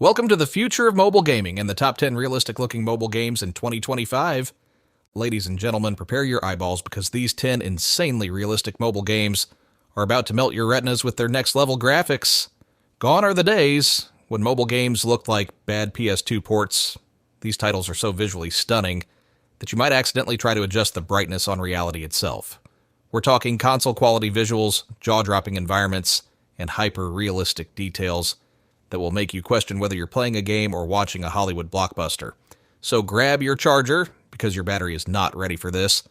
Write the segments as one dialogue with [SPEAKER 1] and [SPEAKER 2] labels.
[SPEAKER 1] Welcome to the future of mobile gaming and the top 10 realistic-looking mobile games in 2025. Ladies and gentlemen, prepare your eyeballs because these 10 insanely realistic mobile games are about to melt your retinas with their next-level graphics. Gone are the days when mobile games looked like bad PS2 ports. These titles are so visually stunning that you might accidentally try to adjust the brightness on reality itself. We're talking console-quality visuals, jaw-dropping environments, and hyper-realistic details that will make you question whether you're playing a game or watching a Hollywood blockbuster. So grab your charger, because your battery is not ready for this.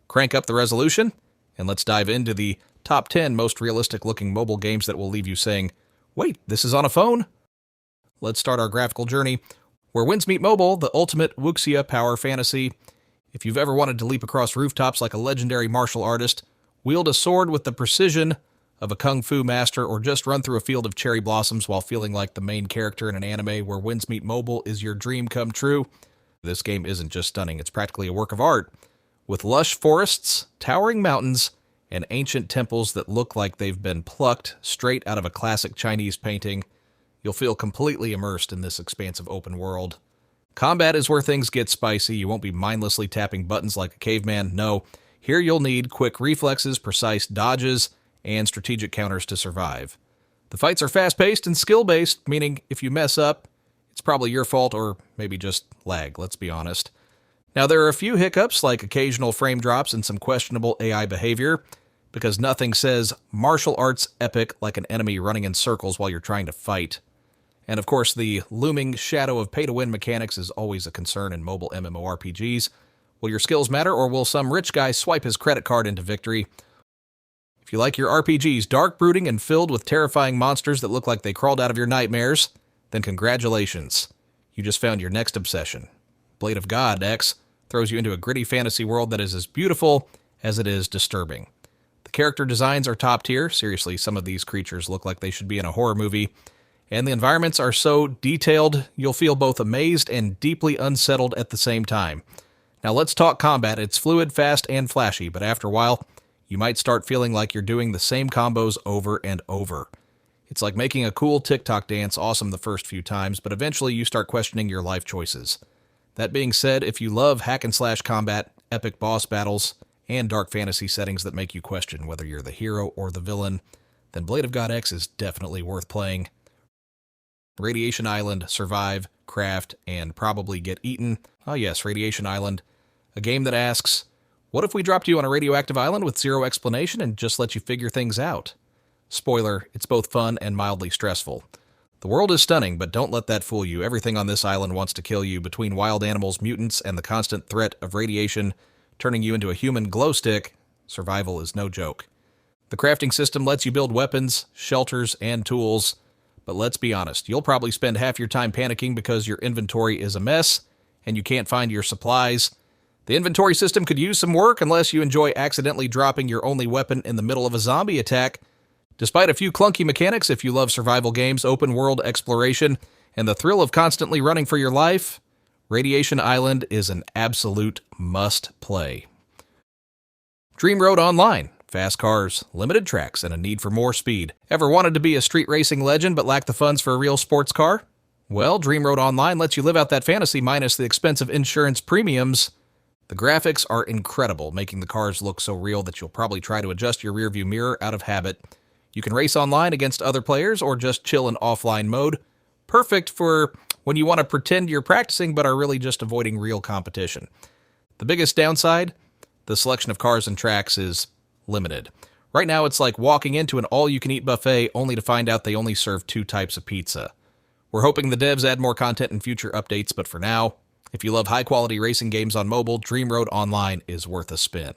[SPEAKER 1] Crank up the resolution, and let's dive into the top 10 most realistic-looking mobile games that will leave you saying, wait, this is on a phone? Let's start our graphical journey where wins meet mobile, the ultimate wuxia power fantasy. If you've ever wanted to leap across rooftops like a legendary martial artist, wield a sword with the precision of a kung fu master, or just run through a field of cherry blossoms while feeling like the main character in an anime where wins meet mobile is your dream come true, this game isn't just stunning, it's practically a work of art. With lush forests, towering mountains, and ancient temples that look like they've been plucked straight out of a classic Chinese painting, you'll feel completely immersed in this expansive open world. Combat is where things get spicy. You won't be mindlessly tapping buttons like a caveman. No, here you'll need quick reflexes, precise dodges, and strategic counters to survive. The fights are fast-paced and skill-based, meaning if you mess up, it's probably your fault or maybe just lag, let's be honest. Now, there are a few hiccups like occasional frame drops and some questionable AI behavior, because nothing says martial arts epic like an enemy running in circles while you're trying to fight. And of course, the looming shadow of pay-to-win mechanics is always a concern in mobile MMORPGs. Will your skills matter, or will some rich guy swipe his credit card into victory? If you like your RPGs dark, brooding, and filled with terrifying monsters that look like they crawled out of your nightmares, then congratulations. You just found your next obsession. Blade of God X throws you into a gritty fantasy world that is as beautiful as it is disturbing. The character designs are top tier. Seriously, some of these creatures look like they should be in a horror movie. And the environments are so detailed, you'll feel both amazed and deeply unsettled at the same time. Now let's talk combat. It's fluid, fast, and flashy, but after a while, you might start feeling like you're doing the same combos over and over. It's like making a cool TikTok dance awesome the first few times, but eventually you start questioning your life choices. That being said, if you love hack-and-slash combat, epic boss battles, and dark fantasy settings that make you question whether you're the hero or the villain, then Blade of God X is definitely worth playing. Radiation Island, survive, craft, and probably get eaten. Oh yes, Radiation Island. A game that asks, what if we dropped you on a radioactive island with zero explanation and just let you figure things out? Spoiler, it's both fun and mildly stressful. The world is stunning, but don't let that fool you. Everything on this island wants to kill you. Between wild animals, mutants, and the constant threat of radiation turning you into a human glow stick, survival is no joke. The crafting system lets you build weapons, shelters, and tools, but let's be honest, you'll probably spend half your time panicking because your inventory is a mess and you can't find your supplies. The inventory system could use some work unless you enjoy accidentally dropping your only weapon in the middle of a zombie attack. Despite a few clunky mechanics, if you love survival games, open world exploration, and the thrill of constantly running for your life, Radiation Island is an absolute must-play. Dream Road Online. Fast cars, limited tracks, and a need for more speed. Ever wanted to be a street racing legend but lack the funds for a real sports car? Well, Dream Road Online lets you live out that fantasy minus the expensive insurance premiums. The graphics are incredible, making the cars look so real that you'll probably try to adjust your rearview mirror out of habit. You can race online against other players or just chill in offline mode. Perfect for when you want to pretend you're practicing but are really just avoiding real competition. The biggest downside? The selection of cars and tracks is limited. Right now it's like walking into an all-you-can-eat buffet only to find out they only serve 2 types of pizza. We're hoping the devs add more content in future updates, but for now, if you love high-quality racing games on mobile, Dream Road Online is worth a spin.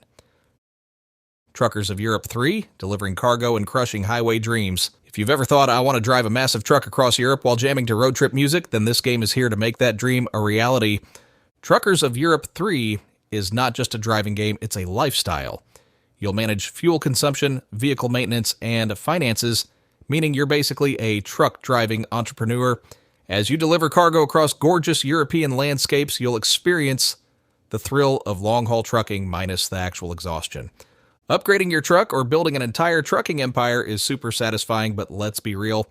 [SPEAKER 1] Truckers of Europe 3, delivering cargo and crushing highway dreams. If you've ever thought, I want to drive a massive truck across Europe while jamming to road trip music, then this game is here to make that dream a reality. Truckers of Europe 3 is not just a driving game, it's a lifestyle. You'll manage fuel consumption, vehicle maintenance, and finances, meaning you're basically a truck-driving entrepreneur. As you deliver cargo across gorgeous European landscapes, you'll experience the thrill of long-haul trucking minus the actual exhaustion. Upgrading your truck or building an entire trucking empire is super satisfying, but let's be real.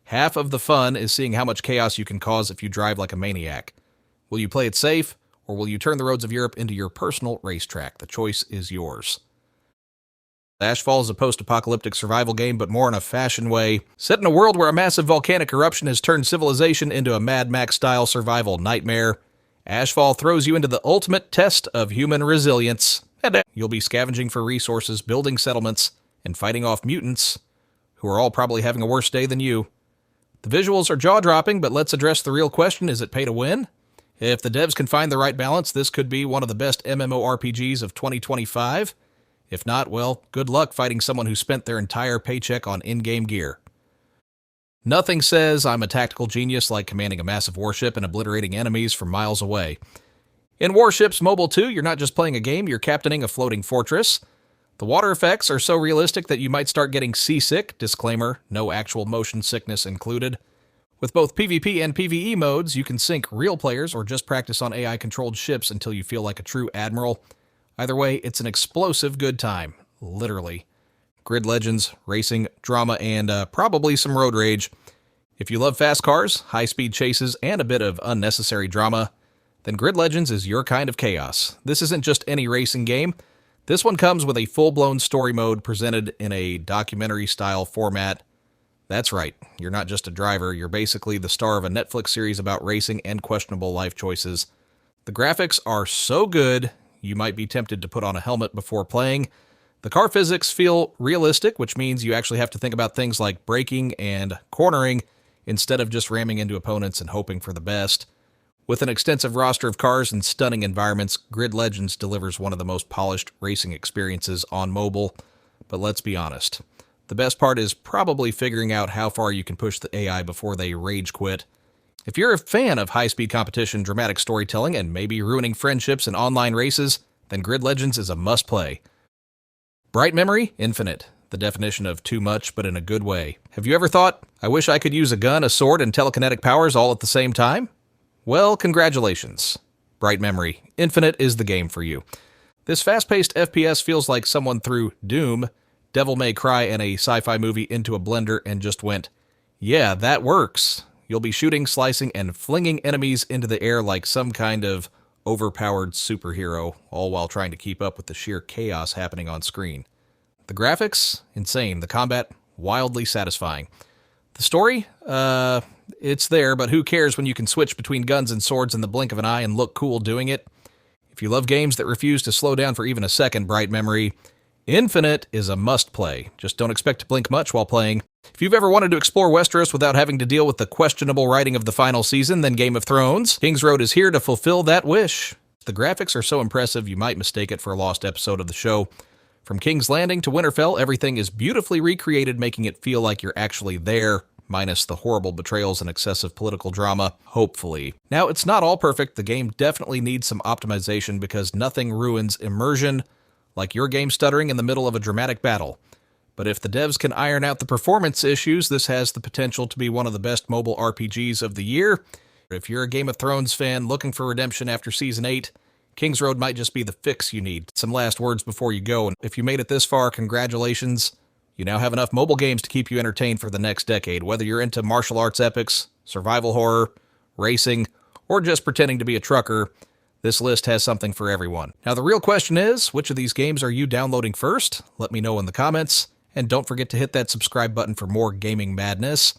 [SPEAKER 1] Half of the fun is seeing how much chaos you can cause if you drive like a maniac. Will you play it safe, or will you turn the roads of Europe into your personal racetrack? The choice is yours. Ashfall is a post-apocalyptic survival game, but more in a fashion way. Set in a world where a massive volcanic eruption has turned civilization into a Mad Max-style survival nightmare, Ashfall throws you into the ultimate test of human resilience. And you'll be scavenging for resources, building settlements, and fighting off mutants, who are all probably having a worse day than you. The visuals are jaw-dropping, but let's address the real question: is it pay to win? If the devs can find the right balance, this could be one of the best MMORPGs of 2025. If not, well, good luck fighting someone who spent their entire paycheck on in-game gear. Nothing says I'm a tactical genius like commanding a massive warship and obliterating enemies from miles away. In Warships Mobile 2, you're not just playing a game, you're captaining a floating fortress. The water effects are so realistic that you might start getting seasick. Disclaimer, no actual motion sickness included. With both PvP and PvE modes, you can sink real players or just practice on AI-controlled ships until you feel like a true admiral. Either way, it's an explosive good time. Literally. Grid Legends, racing, drama, and probably some road rage. If you love fast cars, high-speed chases, and a bit of unnecessary drama, then Grid Legends is your kind of chaos. This isn't just any racing game. This one comes with a full-blown story mode presented in a documentary-style format. That's right, you're not just a driver, you're basically the star of a Netflix series about racing and questionable life choices. The graphics are so good, you might be tempted to put on a helmet before playing. The car physics feel realistic, which means you actually have to think about things like braking and cornering instead of just ramming into opponents and hoping for the best. With an extensive roster of cars and stunning environments, Grid Legends delivers one of the most polished racing experiences on mobile. But let's be honest, the best part is probably figuring out how far you can push the AI before they rage quit. If you're a fan of high-speed competition, dramatic storytelling, and maybe ruining friendships in online races, then Grid Legends is a must-play. Bright memory, infinite. The definition of too much, but in a good way. Have you ever thought, I wish I could use a gun, a sword, and telekinetic powers all at the same time? Well, congratulations. Bright memory, infinite is the game for you. This fast-paced FPS feels like someone threw Doom, Devil May Cry, and a sci-fi movie into a blender and just went, yeah, that works. You'll be shooting, slicing, and flinging enemies into the air like some kind of overpowered superhero, all while trying to keep up with the sheer chaos happening on screen. The graphics? Insane. The combat? Wildly satisfying. The story? It's there, but who cares when you can switch between guns and swords in the blink of an eye and look cool doing it? If you love games that refuse to slow down for even a second, Bright memory, Infinite is a must-play. Just don't expect to blink much while playing. If you've ever wanted to explore Westeros without having to deal with the questionable writing of the final season, then Game of Thrones, King's Road is here to fulfill that wish. The graphics are so impressive you might mistake it for a lost episode of the show. From King's Landing to Winterfell, everything is beautifully recreated, making it feel like you're actually there, minus the horrible betrayals and excessive political drama, hopefully. Now, it's not all perfect. The game definitely needs some optimization because nothing ruins immersion, like your game stuttering in the middle of a dramatic battle. But if the devs can iron out the performance issues, this has the potential to be one of the best mobile RPGs of the year. If you're a Game of Thrones fan looking for redemption after Season 8, King's Road might just be the fix you need. Some last words before you go, and if you made it this far, congratulations. You now have enough mobile games to keep you entertained for the next decade, whether you're into martial arts epics, survival horror, racing, or just pretending to be a trucker. This list has something for everyone. Now the real question is, which of these games are you downloading first? Let me know in the comments, and don't forget to hit that subscribe button for more gaming madness.